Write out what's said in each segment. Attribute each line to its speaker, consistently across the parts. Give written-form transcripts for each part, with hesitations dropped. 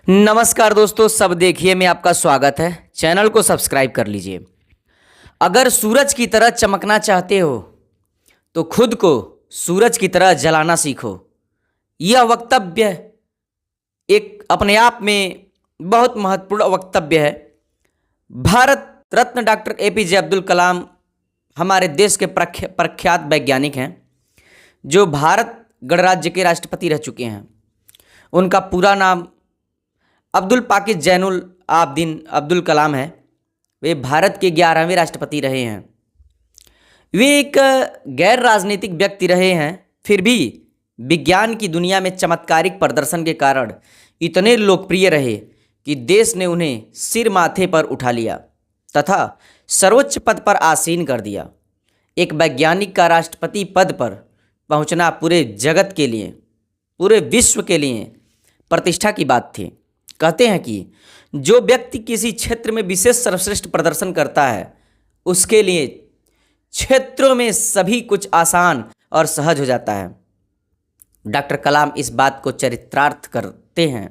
Speaker 1: नमस्कार दोस्तों, सब देखिए में आपका स्वागत है। चैनल को सब्सक्राइब कर लीजिए। अगर सूरज की तरह चमकना चाहते हो तो खुद को सूरज की तरह जलाना सीखो। यह वक्तव्य एक अपने आप में बहुत महत्वपूर्ण वक्तव्य है। भारत रत्न डॉक्टर एपीजे अब्दुल कलाम हमारे देश के प्रख्यात वैज्ञानिक हैं, जो भारत गणराज्य के राष्ट्रपति रह चुके हैं। उनका पूरा नाम अब्दुल पाकिज़ जैनुल आबदीन अब्दुल कलाम है। वे भारत के 11वें राष्ट्रपति रहे हैं। वे एक गैर राजनीतिक व्यक्ति रहे हैं, फिर भी विज्ञान की दुनिया में चमत्कारिक प्रदर्शन के कारण इतने लोकप्रिय रहे कि देश ने उन्हें सिर माथे पर उठा लिया तथा सर्वोच्च पद पर आसीन कर दिया। एक वैज्ञानिक का राष्ट्रपति पद पर पहुंचना पूरे जगत के लिए, पूरे विश्व के लिए प्रतिष्ठा की बात थी। कहते हैं कि जो व्यक्ति किसी क्षेत्र में विशेष सर्वश्रेष्ठ प्रदर्शन करता है, उसके लिए क्षेत्रों में सभी कुछ आसान और सहज हो जाता है। डॉक्टर कलाम इस बात को चरितार्थ करते हैं।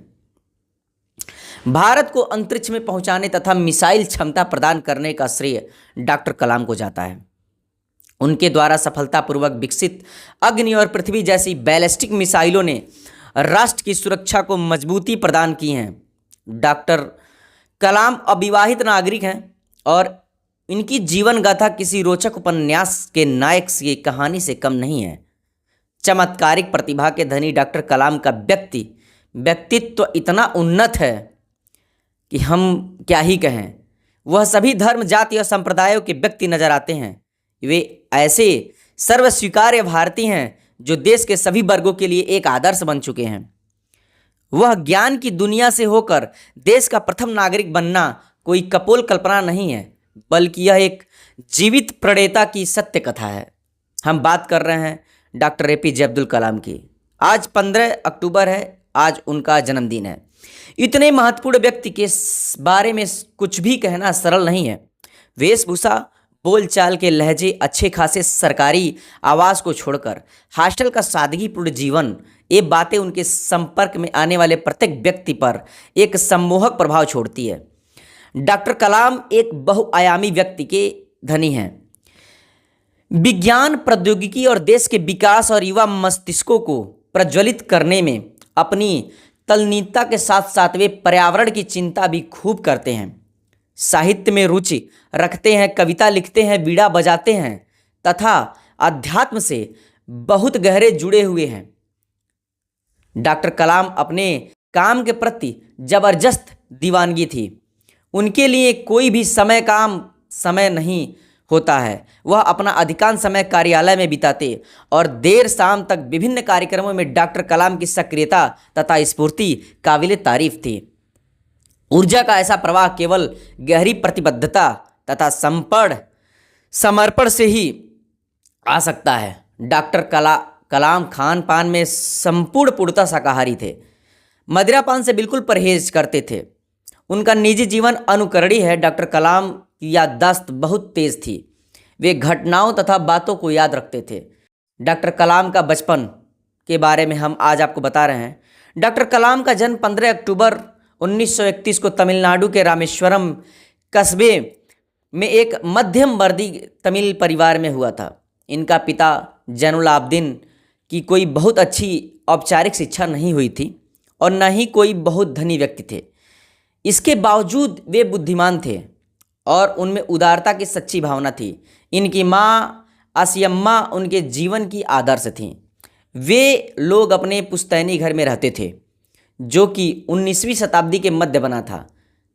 Speaker 1: भारत को अंतरिक्ष में पहुंचाने तथा मिसाइल क्षमता प्रदान करने का श्रेय डॉक्टर कलाम को जाता है। उनके द्वारा सफलतापूर्वक विकसित अग्नि और पृथ्वी जैसी बैलिस्टिक मिसाइलों ने राष्ट्र की सुरक्षा को मजबूती प्रदान की हैं। डॉक्टर कलाम अविवाहित नागरिक हैं और इनकी जीवन गाथा किसी रोचक उपन्यास के नायक की कहानी से कम नहीं है। चमत्कारिक प्रतिभा के धनी डॉक्टर कलाम का व्यक्तित्व इतना उन्नत है कि हम क्या ही कहें। वह सभी धर्म, जाति और संप्रदायों के व्यक्ति नजर आते हैं। वे ऐसे सर्वस्वीकार्य भारतीय हैं जो देश के सभी वर्गों के लिए एक आदर्श बन चुके हैं। वह ज्ञान की दुनिया से होकर देश का प्रथम नागरिक बनना कोई कपोल कल्पना नहीं है, बल्कि यह एक जीवित प्रणेता की सत्य कथा है। हम बात कर रहे हैं डॉक्टर एपीजे अब्दुल कलाम की। आज 15 अक्टूबर है, आज उनका जन्मदिन है। इतने महत्वपूर्ण व्यक्ति के बारे में कुछ भी कहना सरल नहीं है। वेशभूषा, बोलचाल के लहजे, अच्छे खासे सरकारी आवास को छोड़कर हॉस्टल का सादगीपूर्ण जीवन, ये बातें उनके संपर्क में आने वाले प्रत्येक व्यक्ति पर एक सम्मोहक प्रभाव छोड़ती है। डॉक्टर कलाम एक बहुआयामी व्यक्ति के धनी हैं। विज्ञान, प्रौद्योगिकी और देश के विकास और युवा मस्तिष्कों को प्रज्वलित करने में अपनी तल्लीनता के साथ साथ वे पर्यावरण की चिंता भी खूब करते हैं। साहित्य में रुचि रखते हैं, कविता लिखते हैं, बीड़ा बजाते हैं तथा अध्यात्म से बहुत गहरे जुड़े हुए हैं। डॉक्टर कलाम अपने काम के प्रति जबरदस्त दीवानगी थी। उनके लिए कोई भी समय नहीं होता है। वह अपना अधिकांश समय कार्यालय में बिताते और देर शाम तक विभिन्न कार्यक्रमों में डॉक्टर कलाम की सक्रियता तथा स्फूर्ति काबिले तारीफ थी। ऊर्जा का ऐसा प्रवाह केवल गहरी प्रतिबद्धता तथा समर्पण से ही आ सकता है। डॉक्टर कलाम खान पान में पूर्णतः शाकाहारी थे। मदिरापान से बिल्कुल परहेज करते थे। उनका निजी जीवन अनुकरणीय है। डॉक्टर कलाम की याददाश्त बहुत तेज थी। वे घटनाओं तथा बातों को याद रखते थे। डॉक्टर कलाम का बचपन के बारे में हम आज आपको बता रहे हैं। डॉक्टर कलाम का जन्म 15 अक्टूबर 1931 को तमिलनाडु के रामेश्वरम कस्बे में एक मध्यम वर्गीय तमिल परिवार में हुआ था। इनका पिता जैनुल आबदीन की कोई बहुत अच्छी औपचारिक शिक्षा नहीं हुई थी और न ही कोई बहुत धनी व्यक्ति थे। इसके बावजूद वे बुद्धिमान थे और उनमें उदारता की सच्ची भावना थी। इनकी माँ आसियम्मा उनके जीवन की आदर्श थीं। वे लोग अपने पुश्तैनी घर में रहते थे, जो कि 19वीं शताब्दी के मध्य बना था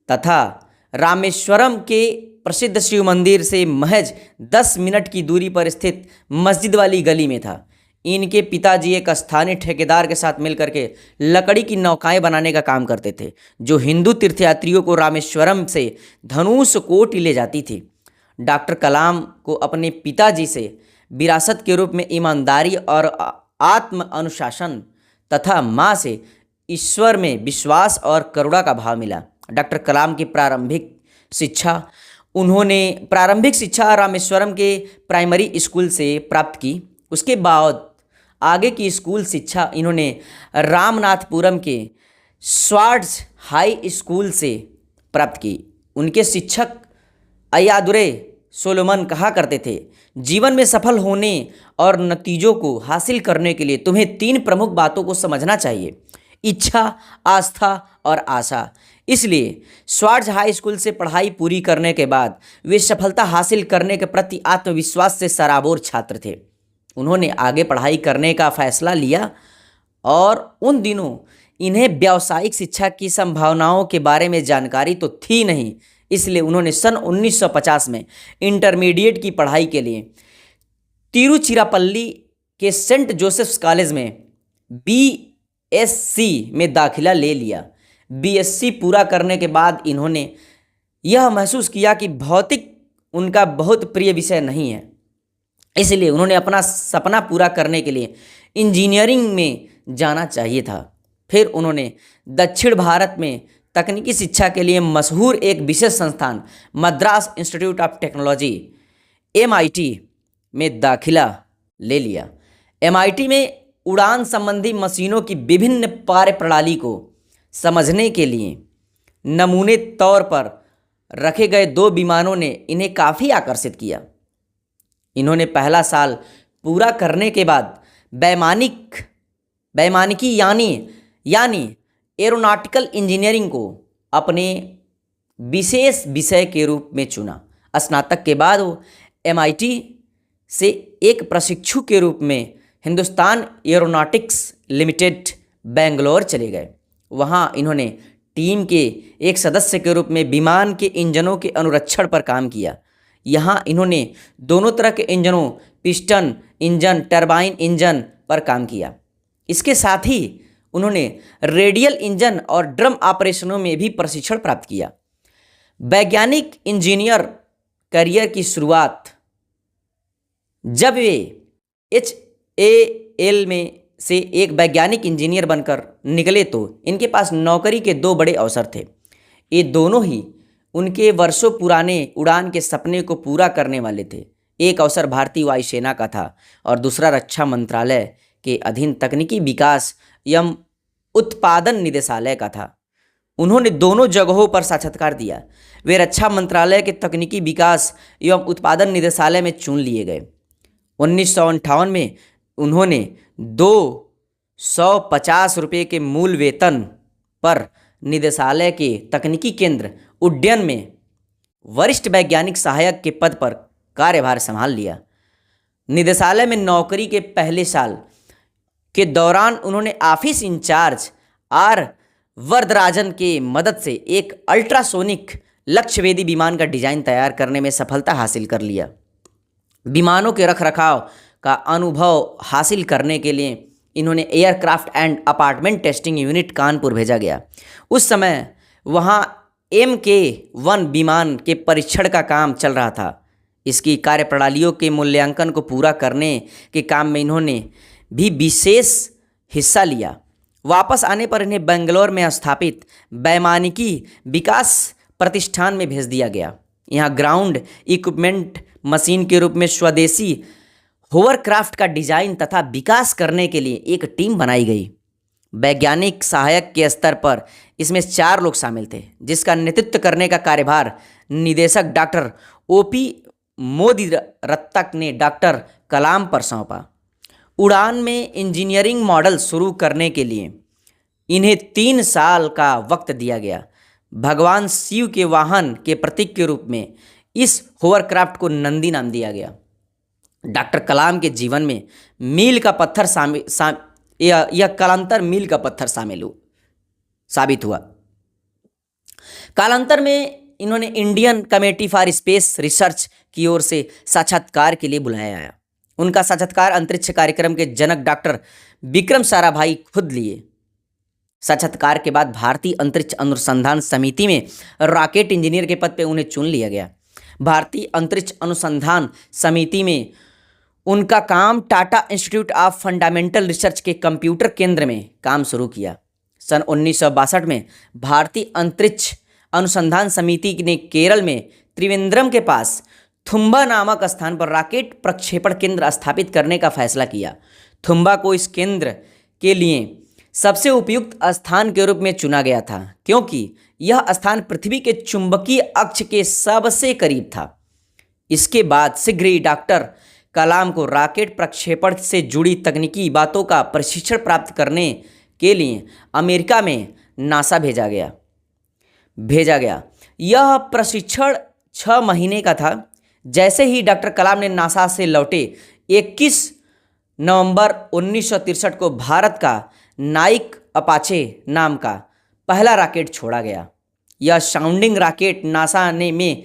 Speaker 1: तथा रामेश्वरम के प्रसिद्ध शिव मंदिर से महज 10 मिनट की दूरी पर स्थित मस्जिद वाली गली में था। इनके पिताजी एक स्थानीय ठेकेदार के साथ मिलकर के लकड़ी की नौकाएं बनाने का काम करते थे, जो हिंदू तीर्थयात्रियों को रामेश्वरम से धनुषकोट ले जाती थी। डॉक्टर कलाम को अपने पिताजी से विरासत के रूप में ईमानदारी और आत्म अनुशासन तथा माँ से ईश्वर में विश्वास और करुणा का भाव मिला। डॉक्टर कलाम की प्रारंभिक शिक्षा रामेश्वरम के प्राइमरी स्कूल से प्राप्त की। उसके बाद आगे की स्कूल शिक्षा इन्होंने रामनाथपुरम के स्वार्ट्स हाई स्कूल से प्राप्त की। उनके शिक्षक अय्यादुरै सोलोमन कहा करते थे, जीवन में सफल होने और नतीजों को हासिल करने के लिए तुम्हें 3 प्रमुख बातों को समझना चाहिए: इच्छा, आस्था और आशा। इसलिए स्वार्ज हाई स्कूल से पढ़ाई पूरी करने के बाद वे सफलता हासिल करने के प्रति आत्मविश्वास से सराबोर छात्र थे। उन्होंने आगे पढ़ाई करने का फैसला लिया और उन दिनों इन्हें व्यावसायिक शिक्षा की संभावनाओं के बारे में जानकारी तो थी नहीं, इसलिए उन्होंने सन 1950 में इंटरमीडिएट की पढ़ाई के लिए तिरुचिरापल्ली के सेंट जोसेफ्स कॉलेज में बीएससी में दाखिला ले लिया। बीएससी पूरा करने के बाद इन्होंने यह महसूस किया कि भौतिक उनका बहुत प्रिय विषय नहीं है, इसलिए उन्होंने अपना सपना पूरा करने के लिए इंजीनियरिंग में जाना चाहिए था। फिर उन्होंने दक्षिण भारत में तकनीकी शिक्षा के लिए मशहूर एक विशेष संस्थान Madras institute of technology MIT में दाखिला ले लिया। MIT में उड़ान संबंधी मशीनों की विभिन्न कार्यप्रणाली को समझने के लिए नमूने तौर पर रखे गए 2 विमानों ने इन्हें काफ़ी आकर्षित किया। इन्होंने पहला साल पूरा करने के बाद वैमानिकी यानी एरोनॉटिकल इंजीनियरिंग को अपने विशेष विषय के रूप में चुना। स्नातक के बाद वो MIT से एक प्रशिक्षु के रूप में हिंदुस्तान एरोनॉटिक्स लिमिटेड बेंगलोर चले गए। वहाँ इन्होंने टीम के एक सदस्य के रूप में विमान के इंजनों के अनुरक्षण पर काम किया। यहाँ इन्होंने दोनों तरह के इंजनों, पिस्टन इंजन, टरबाइन इंजन पर काम किया। इसके साथ ही उन्होंने रेडियल इंजन और ड्रम ऑपरेशनों में भी प्रशिक्षण प्राप्त किया। वैज्ञानिक इंजीनियर करियर की शुरुआत जब वे HAL में से एक वैज्ञानिक इंजीनियर बनकर निकले तो इनके पास नौकरी के 2 बड़े अवसर थे। ये दोनों ही उनके वर्षों पुराने उड़ान के सपने को पूरा करने वाले थे। एक अवसर भारतीय वायुसेना का था और दूसरा रक्षा मंत्रालय के अधीन तकनीकी विकास एवं उत्पादन निदेशालय का था। उन्होंने दोनों जगहों पर साक्षात्कार दिया। वे रक्षा मंत्रालय के तकनीकी विकास एवं उत्पादन निदेशालय में चुन लिए गए। 1958 में उन्होंने 250 रुपये के मूल वेतन पर निदेशालय के तकनीकी केंद्र उड्डयन में वरिष्ठ वैज्ञानिक सहायक के पद पर कार्यभार संभाल लिया। निदेशालय में नौकरी के पहले साल के दौरान उन्होंने ऑफिस इंचार्ज R वरदराजन के मदद से एक अल्ट्रासोनिक लक्ष्यवेधी विमान का डिजाइन तैयार करने में सफलता हासिल कर लिया। विमानों के रखरखाव का अनुभव हासिल करने के लिए इन्होंने aircraft and apartment testing unit Kanpur भेजा गया। उस समय वहाँ MK-1 विमान के परीक्षण का काम चल रहा था। इसकी कार्यप्रणालियों के मूल्यांकन को पूरा करने के काम में इन्होंने भी विशेष हिस्सा लिया। वापस आने पर इन्हें बेंगलोर में स्थापित वैमानिकी विकास प्रतिष्ठान में भेज दिया गया। यहाँ ग्राउंड इक्विपमेंट मशीन के रूप में स्वदेशी होवरक्राफ्ट का डिजाइन तथा विकास करने के लिए एक टीम बनाई गई। वैज्ञानिक सहायक के स्तर पर इसमें 4 लोग शामिल थे, जिसका नेतृत्व करने का कार्यभार निदेशक डॉक्टर OP मोदीरत्तक ने डॉक्टर कलाम पर सौंपा। उड़ान में इंजीनियरिंग मॉडल शुरू करने के लिए इन्हें 3 साल का वक्त दिया गया। भगवान शिव के वाहन के प्रतीक के रूप में इस होवरक्राफ्ट को नंदी नाम दिया गया। डॉक्टर कलाम के जीवन में मील का पत्थर यह कालांतर मील का पत्थर साबित हुआ। कालांतर में इन्होंने Indian committee for space research की ओर से साक्षात्कार के लिए बुलाया गया। उनका साक्षात्कार अंतरिक्ष कार्यक्रम के जनक डॉक्टर विक्रम साराभाई खुद लिए। साक्षात्कार के बाद भारतीय अंतरिक्ष अनुसंधान समिति में रॉकेट इंजीनियर के पद पर उन्हें चुन लिया गया। भारतीय अंतरिक्ष अनुसंधान समिति में उनका काम Tata institute of fundamental research के कंप्यूटर केंद्र में काम शुरू किया। सन 1962 में भारतीय अंतरिक्ष अनुसंधान समिति ने केरल में त्रिवेंद्रम के पास थुम्बा नामक स्थान पर रॉकेट प्रक्षेपण केंद्र स्थापित करने का फैसला किया। थुम्बा को इस केंद्र के लिए सबसे उपयुक्त स्थान के रूप में चुना गया था क्योंकि यह स्थान पृथ्वी के चुंबकीय अक्ष के सबसे करीब था। इसके बाद शीघ्र ही डॉक्टर कलाम को रॉकेट प्रक्षेपण से जुड़ी तकनीकी बातों का प्रशिक्षण प्राप्त करने के लिए अमेरिका में नासा भेजा गया। यह प्रशिक्षण 6 महीने का था। जैसे ही डॉक्टर कलाम ने नासा से लौटे 21 नवंबर 1963 को भारत का नाइक अपाचे नाम का पहला रॉकेट छोड़ा गया। यह साउंडिंग रॉकेट नासा में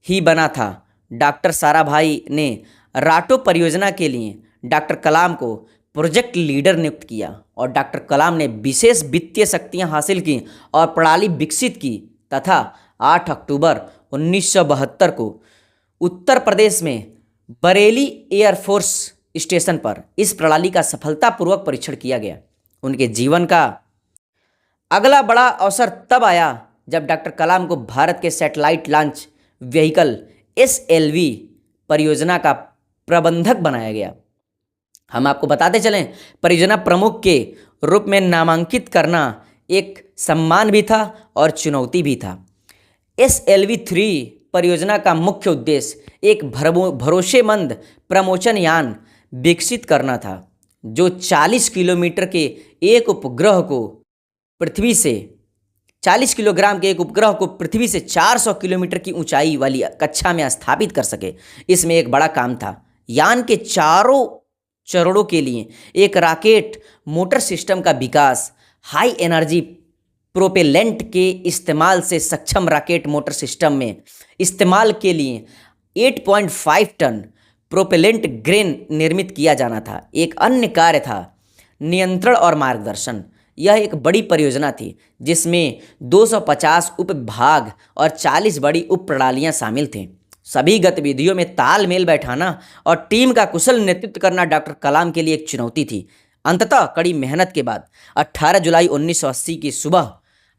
Speaker 1: ही बना था। डॉक्टर साराभाई ने राटो परियोजना के लिए डॉक्टर कलाम को प्रोजेक्ट लीडर नियुक्त किया और डॉक्टर कलाम ने विशेष वित्तीय शक्तियां हासिल की और प्रणाली विकसित की तथा 8 अक्टूबर 1972 को उत्तर प्रदेश में बरेली एयरफोर्स स्टेशन पर इस प्रणाली का सफलतापूर्वक परीक्षण किया गया। उनके जीवन का अगला बड़ा अवसर तब आया जब डॉक्टर कलाम को भारत के सैटेलाइट लॉन्च व्हीकल SLV परियोजना का प्रबंधक बनाया गया। हम आपको बताते चलें, परियोजना प्रमुख के रूप में नामांकित करना एक सम्मान भी था और चुनौती भी था। SLV-3 परियोजना का मुख्य उद्देश्य एक भरोसेमंद प्रमोशन यान विकसित करना था जो 40 किलोमीटर के एक उपग्रह को पृथ्वी से 40 किलोग्राम के एक उपग्रह को पृथ्वी से 400 किलोमीटर की ऊंचाई वाली कक्षा में स्थापित कर सके। इसमें एक बड़ा काम था। यान के चारों चरणों के लिए एक रॉकेट मोटर सिस्टम का विकास, हाई एनर्जी प्रोपेलेंट के इस्तेमाल से सक्षम रॉकेट मोटर सिस्टम में इस्तेमाल के लिए 8.5 टन प्रोपेलेंट ग्रेन निर्मित किया जाना था। एक अन्य कार्य था नियंत्रण और मार्गदर्शन। यह एक बड़ी परियोजना थी जिसमें 250 उपविभाग और 40 बड़ी उप प्रणालियाँ शामिल थीं। सभी गतिविधियों में तालमेल बैठाना और टीम का कुशल नेतृत्व करना डॉक्टर कलाम के लिए एक चुनौती थी। अंततः कड़ी मेहनत के बाद 18 जुलाई 1980 की सुबह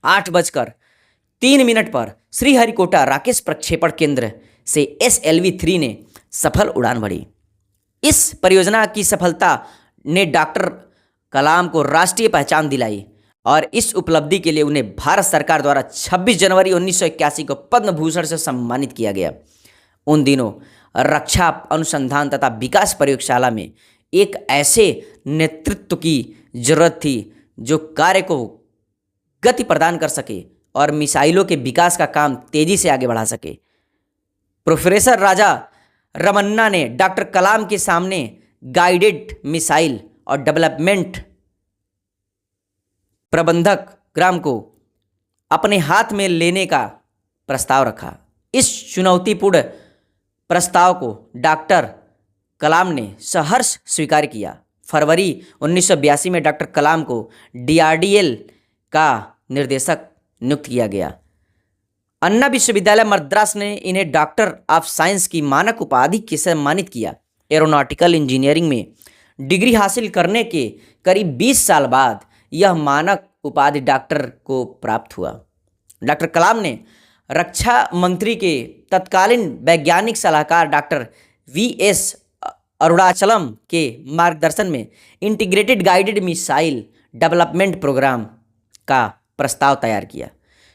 Speaker 1: 8:03 पर श्रीहरिकोटा रॉकेट प्रक्षेपण केंद्र से SLV-3 ने सफल उड़ान भरी। इस परियोजना की सफलता ने डॉक्टर कलाम को राष्ट्रीय पहचान दिलाई और इस उपलब्धि के लिए उन्हें भारत सरकार द्वारा 26 जनवरी 1981 को पद्म भूषण से सम्मानित किया गया। उन दिनों रक्षा अनुसंधान तथा विकास प्रयोगशाला में एक ऐसे नेतृत्व की जरूरत थी जो कार्य को गति प्रदान कर सके और मिसाइलों के विकास का काम तेजी से आगे बढ़ा सके। प्रोफेसर राजा रमन्ना ने डॉक्टर कलाम के सामने गाइडेड मिसाइल और डेवलपमेंट प्रबंधक ग्राम को अपने हाथ में लेने का प्रस्ताव रखा। इस चुनौतीपूर्ण प्रस्ताव को डॉक्टर कलाम ने सहर्ष स्वीकार किया। फरवरी 1982 में डॉक्टर कलाम को DRDL का निर्देशक नियुक्त किया गया। अन्ना विश्वविद्यालय मद्रास ने इन्हें डॉक्टर ऑफ साइंस की मानक उपाधि से सम्मानित किया। एरोनॉटिकल इंजीनियरिंग में डिग्री हासिल करने के करीब 20 साल बाद यह मानक उपाधि डॉक्टर को प्राप्त हुआ। डॉक्टर कलाम ने रक्षा मंत्री के तत्कालीन वैज्ञानिक सलाहकार डॉक्टर VS अरुणाचलम के मार्गदर्शन में integrated guided missile development programme का प्रस्ताव तैयार किया।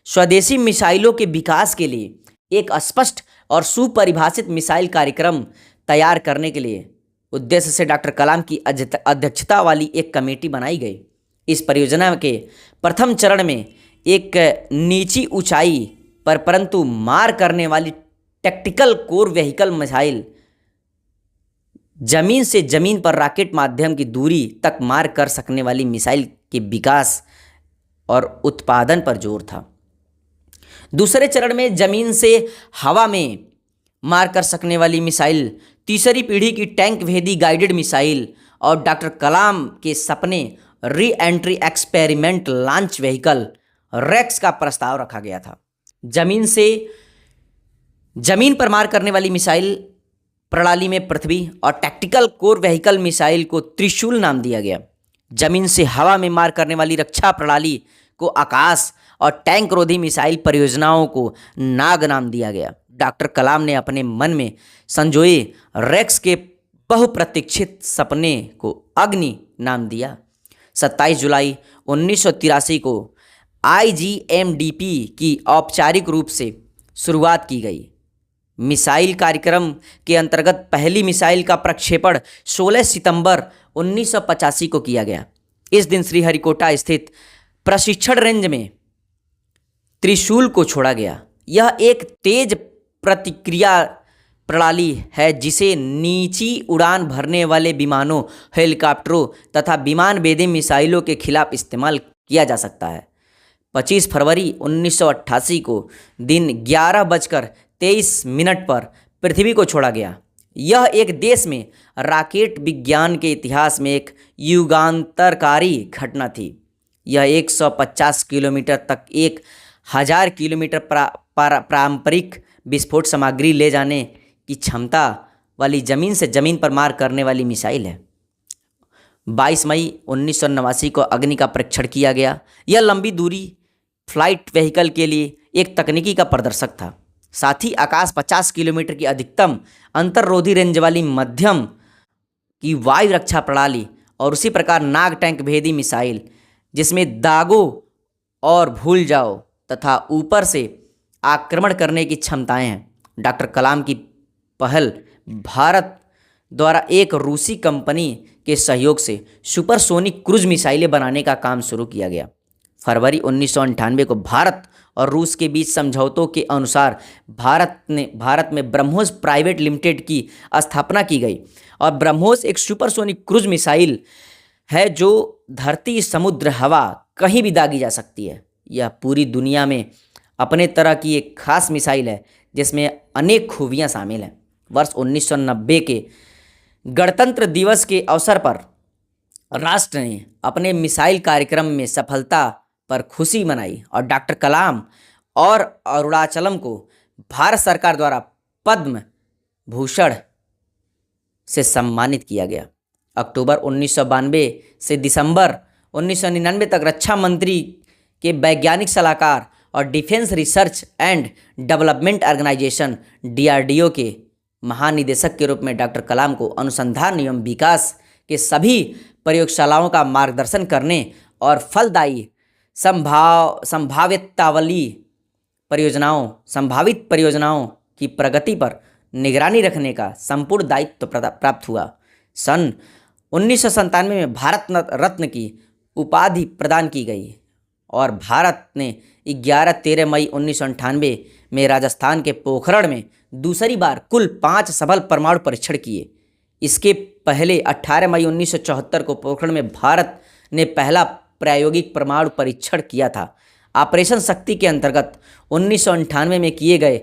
Speaker 1: स्वदेशी मिसाइलों के विकास के लिए एक स्पष्ट और सुपरिभाषित मिसाइल कार्यक्रम तैयार करने के लिए उद्देश्य से डॉक्टर कलाम की अध्यक्षता वाली एक कमेटी बनाई गई। इस परियोजना के प्रथम चरण में एक नीची ऊंचाई पर परंतु मार करने वाली टैक्टिकल कोर व्हीकल मिसाइल, जमीन से जमीन पर रॉकेट माध्यम की दूरी तक मार कर सकने वाली मिसाइल के विकास और उत्पादन पर जोर था। दूसरे चरण में जमीन से हवा में मार कर सकने वाली मिसाइल, तीसरी पीढ़ी की टैंक भेदी गाइडेड मिसाइल और डॉक्टर कलाम के सपने re entry experiment launch vehicle REX का प्रस्ताव रखा गया था। जमीन से जमीन पर मार करने वाली मिसाइल प्रणाली में पृथ्वी और टैक्टिकल कोर व्हीकल मिसाइल को त्रिशूल नाम दिया गया। जमीन से हवा में मार करने वाली रक्षा प्रणाली को आकाश और टैंक रोधी मिसाइल परियोजनाओं को नाग नाम दिया गया। डॉक्टर कलाम ने अपने मन में संजोए रेक्स के बहुप्रतीक्षित सपने को अग्नि नाम दिया। 27 जुलाई 1983 को IGMDP की औपचारिक रूप से शुरुआत की गई। मिसाइल कार्यक्रम के अंतर्गत पहली मिसाइल का प्रक्षेपण 16 सितंबर 1985 को किया गया। इस दिन श्रीहरिकोटा स्थित प्रशिक्षण रेंज में त्रिशूल को छोड़ा गया। यह एक तेज प्रतिक्रिया प्रणाली है जिसे नीची उड़ान भरने वाले विमानों, हेलीकॉप्टरों तथा विमान भेदी मिसाइलों के खिलाफ इस्तेमाल किया जा सकता है। 25 फरवरी 1988 को दिन 11:23 पर पृथ्वी को छोड़ा गया। यह एक देश में रॉकेट विज्ञान के इतिहास में एक युगांतरकारी घटना थी। यह 150 किलोमीटर तक 1000 किलोमीटर पारंपरिक विस्फोट सामग्री ले जाने की क्षमता वाली जमीन से जमीन पर मार करने वाली मिसाइल है। 22 मई 1989 को अग्नि का परीक्षण किया गया। यह लंबी दूरी फ्लाइट व्हीकल के लिए एक तकनीकी का प्रदर्शक था। साथ ही आकाश 50 किलोमीटर की अधिकतम अंतर्रोधी रेंज वाली मध्यम की वायु रक्षा प्रणाली और उसी प्रकार नाग टैंक भेदी मिसाइल जिसमें दागो और भूल जाओ तथा ऊपर से आक्रमण करने की क्षमताएं हैं। डॉक्टर कलाम की पहल भारत द्वारा एक रूसी कंपनी के सहयोग से सुपरसोनिक क्रूज मिसाइलें बनाने का काम शुरू किया गया। फरवरी 1998 को भारत और रूस के बीच समझौतों के अनुसार भारत में ब्रह्मोस प्राइवेट लिमिटेड की स्थापना की गई और ब्रह्मोस एक सुपरसोनिक क्रूज मिसाइल है जो धरती, समुद्र, हवा कहीं भी दागी जा सकती है। यह पूरी दुनिया में अपने तरह की एक खास मिसाइल है जिसमें अनेक खूबियां शामिल हैं। वर्ष 1990 के गणतंत्र दिवस के अवसर पर राष्ट्र ने अपने मिसाइल कार्यक्रम में सफलता पर खुशी मनाई और डॉक्टर कलाम और अरुणाचलम को भारत सरकार द्वारा पद्म भूषण से सम्मानित किया गया। अक्टूबर 1992 से दिसंबर 1999 तक रक्षा मंत्री के वैज्ञानिक सलाहकार और defence research and development organisation DRDO के महानिदेशक के रूप में डॉक्टर कलाम को अनुसंधान एवं विकास के सभी प्रयोगशालाओं का मार्गदर्शन करने और फलदायी संभावित परियोजनाओं की प्रगति पर निगरानी रखने का संपूर्ण दायित्व प्राप्त हुआ। सन 1997 में भारत रत्न की उपाधि प्रदान की गई और भारत ने 13 मई 1998 में राजस्थान के पोखरण में दूसरी बार कुल 5 सफल परमाणु परीक्षण किए। इसके पहले 18 मई 1974 को पोखरण में भारत ने पहला प्रायोगिक परमाणु परीक्षण किया था। ऑपरेशन शक्ति के अंतर्गत 1998 में किए गए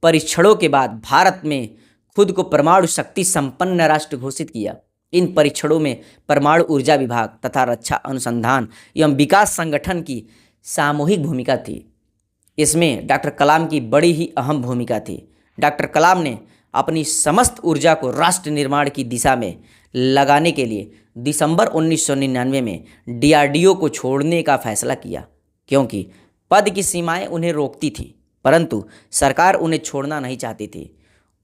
Speaker 1: परीक्षणों के बाद भारत में खुद को परमाणु शक्ति संपन्न राष्ट्र घोषित किया। इन परीक्षणों में परमाणु ऊर्जा विभाग तथा रक्षा अनुसंधान एवं विकास संगठन की सामूहिक भूमिका थी। इसमें डॉक्टर कलाम की बड़ी ही अहम भूमिका थी। डॉक्टर कलाम ने अपनी समस्त ऊर्जा को राष्ट्र निर्माण की दिशा में लगाने के लिए दिसंबर 1999 में DRDO को छोड़ने का फैसला किया, क्योंकि पद की सीमाएं उन्हें रोकती थीं, परंतु सरकार उन्हें छोड़ना नहीं चाहती थी।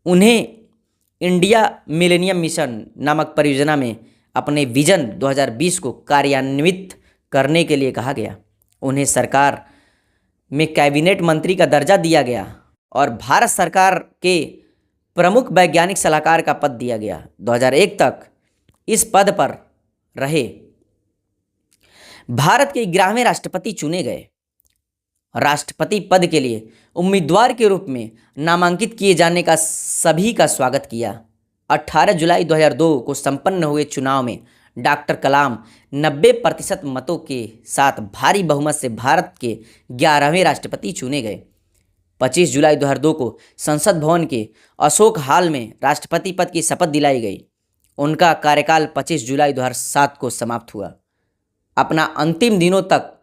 Speaker 1: उन्हें इंडिया मिलेनियम मिशन नामक परियोजना में अपने विजन 2020 को कार्यान्वित करने के लिए कहा गया। उन्हें सरकार में कैबिनेट मंत्री का दर्जा दिया गया और भारत सरकार के प्रमुख वैज्ञानिक सलाहकार का पद दिया गया। 2001 तक इस पद पर रहे। भारत के 11वें राष्ट्रपति चुने गए। राष्ट्रपति पद के लिए उम्मीदवार के रूप में नामांकित किए जाने का सभी का स्वागत किया। 18 जुलाई 2002 को संपन्न हुए चुनाव में डॉक्टर कलाम 90% मतों के साथ भारी बहुमत से भारत के 11वें राष्ट्रपति चुने गए। 25 जुलाई 2002 को संसद भवन के अशोक हॉल में राष्ट्रपति पद की शपथ दिलाई गई। उनका कार्यकाल 25 जुलाई 2007 को समाप्त हुआ। अपना अंतिम दिनों तक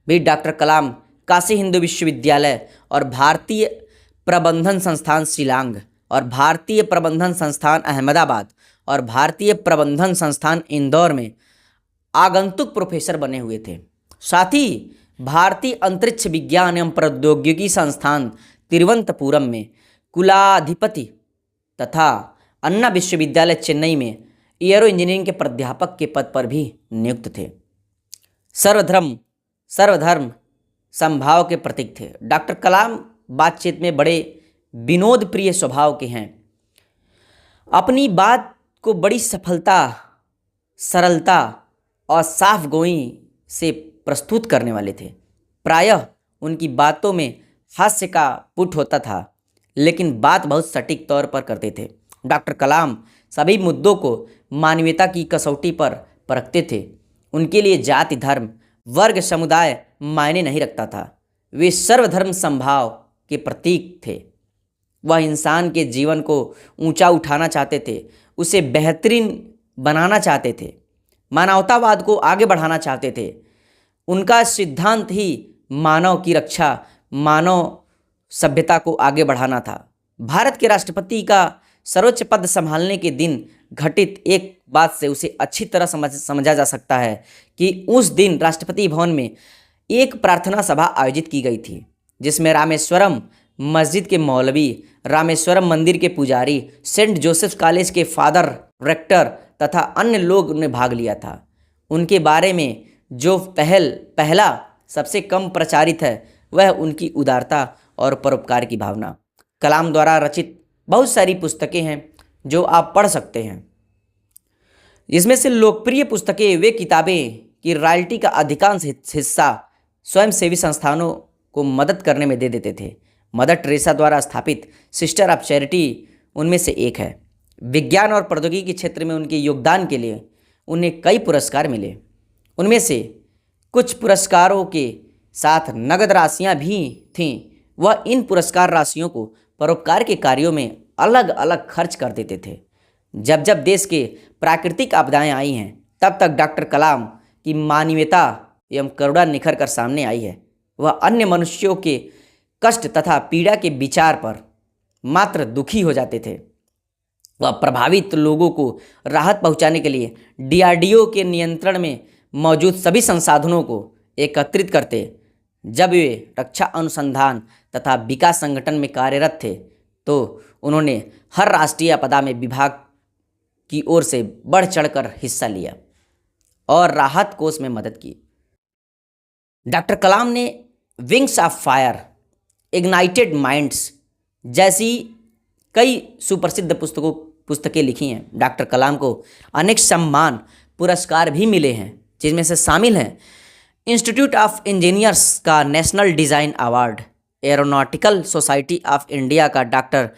Speaker 1: भी डॉक्टर कलाम काशी हिंदू विश्वविद्यालय और भारतीय प्रबंधन संस्थान शिलांग और भारतीय प्रबंधन संस्थान अहमदाबाद और भारतीय प्रबंधन संस्थान इंदौर में आगंतुक प्रोफेसर बने हुए थे। साथ ही भारतीय अंतरिक्ष विज्ञान एवं प्रौद्योगिकी संस्थान तिरुवनंतपुरम में कुलाधिपति तथा अन्ना विश्वविद्यालय चेन्नई में एयरो इंजीनियरिंग के प्राध्यापक के पद पर भी नियुक्त थे। सर्वधर्म सर्वधर्म समभाव के प्रतीक थे। डॉक्टर कलाम बातचीत में बड़े विनोद प्रिय स्वभाव के हैं। अपनी बात को बड़ी सफलता, सरलता और साफ गोई से प्रस्तुत करने वाले थे। प्रायः उनकी बातों में हास्य का पुट होता था, लेकिन बात बहुत सटीक तौर पर करते थे। डॉक्टर कलाम सभी मुद्दों को मानवीयता की कसौटी पर परखते थे। उनके लिए जाति, धर्म, वर्ग, समुदाय मायने नहीं रखता था। वे सर्वधर्म समभाव के प्रतीक थे। वह इंसान के जीवन को ऊंचा उठाना चाहते थे, उसे बेहतरीन बनाना चाहते थे, मानवतावाद को आगे बढ़ाना चाहते थे। उनका सिद्धांत ही मानव की रक्षा, मानव सभ्यता को आगे बढ़ाना था। भारत के राष्ट्रपति का सर्वोच्च पद संभालने के दिन घटित एक बात से उसे अच्छी तरह समझा जा सकता है कि उस दिन राष्ट्रपति भवन में एक प्रार्थना सभा आयोजित की गई थी, जिसमें रामेश्वरम मस्जिद के मौलवी, रामेश्वरम मंदिर के पुजारी, सेंट जोसेफ कॉलेज के फादर रेक्टर तथा अन्य लोग ने भाग लिया था। उनके बारे में जो पहला सबसे कम प्रचारित है वह उनकी उदारता और परोपकार की भावना। कलाम द्वारा रचित बहुत सारी पुस्तकें हैं जो आप पढ़ सकते हैं। इसमें से लोकप्रिय पुस्तकें वे किताबें कि रॉयल्टी का अधिकांश हिस्सा स्वयंसेवी संस्थानों को मदद करने में दे देते थे। मदर टेरेसा द्वारा स्थापित सिस्टर ऑफ चैरिटी उनमें से एक है। विज्ञान और प्रौद्योगिकी के क्षेत्र में उनके योगदान के लिए उन्हें कई पुरस्कार मिले। उनमें से कुछ पुरस्कारों के साथ नगद राशियां भी थीं। वह इन पुरस्कार राशियों को परोपकार के कार्यों में अलग अलग खर्च कर देते थे। जब जब देश के प्राकृतिक आपदाएं आई हैं, तब तक डॉक्टर कलाम की मानवीयता एवं करुणा निखर कर सामने आई है। वह अन्य मनुष्यों के कष्ट तथा पीड़ा के विचार पर मात्र दुखी हो जाते थे। वह प्रभावित लोगों को राहत पहुंचाने के लिए डीआरडीओ के नियंत्रण में मौजूद सभी संसाधनों को एकत्रित करते। जब वे रक्षा अनुसंधान तथा विकास संगठन में कार्यरत थे, तो उन्होंने हर राष्ट्रीय आपदा में विभाग की ओर से बढ़ चढ़कर हिस्सा लिया और राहत कोष में मदद की। डॉक्टर कलाम ने wings of fire, ignited minds जैसी कई सुप्रसिद्ध पुस्तकें लिखी हैं। डॉक्टर कलाम को अनेक सम्मान, पुरस्कार भी मिले हैं, जिनमें से शामिल हैं इंस्टीट्यूट ऑफ इंजीनियर्स का National Design Award, Aeronautical Society of India का doctor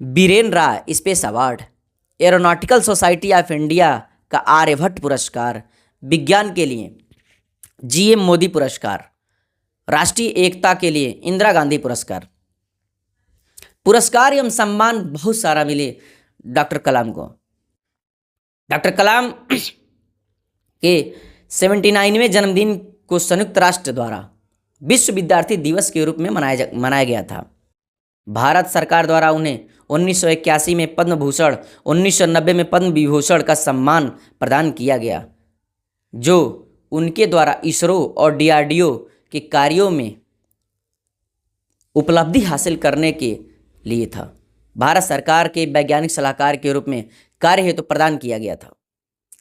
Speaker 1: Biren Roy Space Award, Aeronautical Society of India का आर्यभट्ट पुरस्कार, विज्ञान के लिए जीएम मोदी पुरस्कार, राष्ट्रीय एकता के लिए इंदिरा गांधी पुरस्कार। पुरस्कार एवं सम्मान बहुत सारा मिले डॉक्टर कलाम को। डॉक्टर कलाम के 79वें जन्मदिन को संयुक्त राष्ट्र द्वारा विश्व विद्यार्थी दिवस के रूप में मनाया गया था। भारत सरकार द्वारा उन्हें 1981 में पद्म भूषण, 1990 में पद्म विभूषण का सम्मान प्रदान किया गया, जो उनके द्वारा इसरो और डीआरडीओ के कार्यों में उपलब्धि हासिल करने के लिए था। भारत सरकार के वैज्ञानिक सलाहकार के रूप में कार्य हेतु प्रदान किया गया था।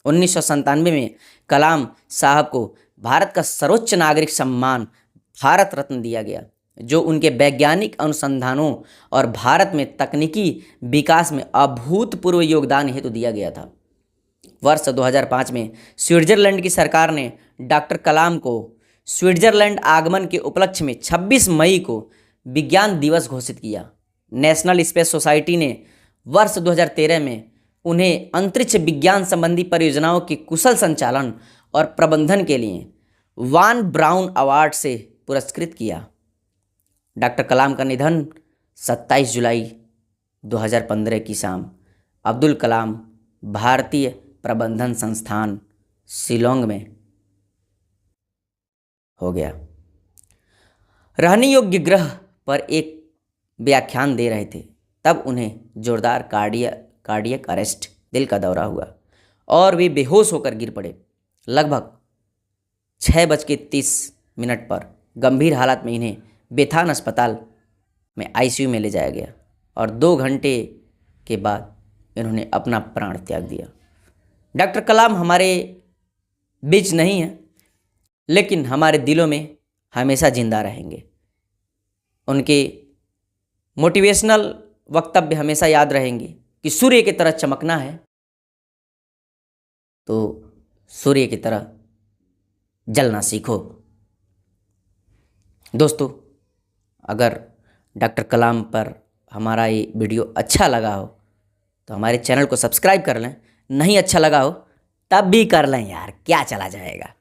Speaker 1: 1997 में कलाम साहब को भारत का सर्वोच्च नागरिक सम्मान भारत रत्न दिया गया, जो उनके वैज्ञानिक अनुसंधानों और भारत में तकनीकी विकास में अभूतपूर्व योगदान हेतु दिया गया था। वर्ष 2005 में स्विट्जरलैंड की सरकार ने डॉक्टर कलाम को स्विट्जरलैंड आगमन के उपलक्ष्य में 26 मई को विज्ञान दिवस घोषित किया। नेशनल स्पेस सोसाइटी ने वर्ष 2013 में उन्हें अंतरिक्ष विज्ञान संबंधी परियोजनाओं के कुशल संचालन और प्रबंधन के लिए वान ब्राउन अवार्ड से पुरस्कृत किया। डॉक्टर कलाम का निधन 27 जुलाई 2015 की शाम अब्दुल कलाम भारतीय प्रबंधन संस्थान शिलोंग में हो गया। रहने योग्य ग्रह पर एक व्याख्यान दे रहे थे, तब उन्हें जोरदार कार्डियक अरेस्ट, दिल का दौरा हुआ और वे बेहोश होकर गिर पड़े। लगभग 6:30 पर गंभीर हालत में इन्हें बेथान अस्पताल में आईसीयू में ले जाया गया और 2 घंटे के बाद इन्होंने अपना प्राण त्याग दिया। डॉक्टर कलाम हमारे बीच नहीं हैं, लेकिन हमारे दिलों में हमेशा जिंदा रहेंगे। उनके मोटिवेशनल वक्तव्य हमेशा याद रहेंगे कि सूर्य की तरह चमकना है तो सूर्य की तरह जलना सीखो। दोस्तों, अगर डॉक्टर कलाम पर हमारा ये वीडियो अच्छा लगा हो तो हमारे चैनल को सब्सक्राइब कर लें, नहीं अच्छा लगा हो तब भी कर लें यार, क्या चला जाएगा।